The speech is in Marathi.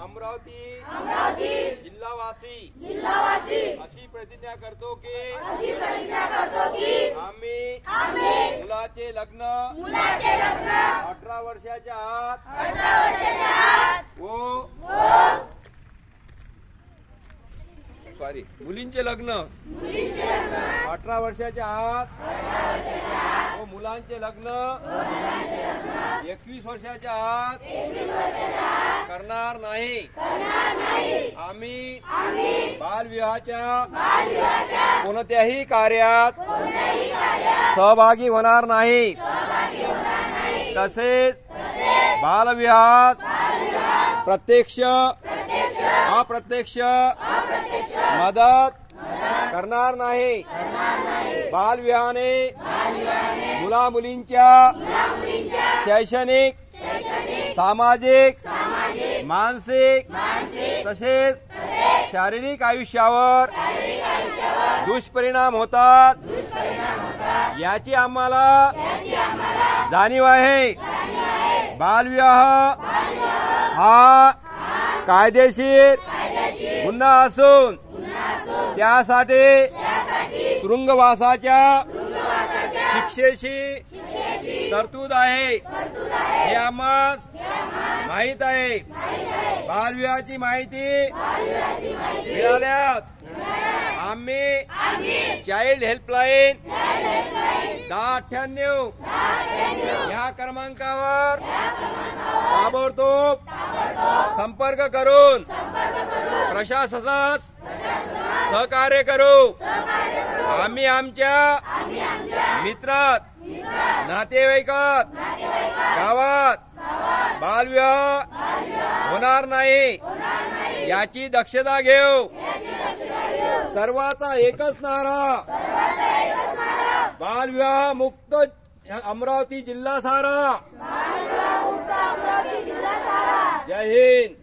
अमरावती जिल्हावासी अशी प्रतिज्ञा करतो की आम्ही मुलाचे लग्न 18 वर्षाच्या आत मुलींचे लग्न 18 वर्षाच्या आत व मुलांचे लग्न 21 वर्षाच्या आत करणार नाही। आम्ही बालविवाहाच्या कोणत्याही कार्यात सहभागी होणार नाही। तसेच बालविवाहास प्रत्यक्ष अप्रत्यक्ष मदत करणार नाही। बालविवाहाने मुला मुलींच्या शैक्षणिक सामाजिक मानसिक तसेच शारीरिक आयुष्यावर दुष्परिणाम होतात याची आम्हाला जाणीव आहे। बालविवाह हा कायदेशीर गुन्हा असून त्यासाठी तुरुंगवासाच्या शिक्षेची तरतूद आहे हे आम्हास माहित आहे। बालविवाहाची माहिती मिळाल्यास आम्ही चाइल्ड हेल्पलाईन 1098 या क्रमांकावर ताबडतोब संपर्क करून प्रशासनास सहकार्य करू। आम्ही आमच्या मित्रात नातेवाईकात गावात बालविवाह होणार नाही याची दक्षता घेऊ। सर्वाचा एकच नारा बालविवाह मुक्त अमरावती जिल्हा सारा। जय हिंद।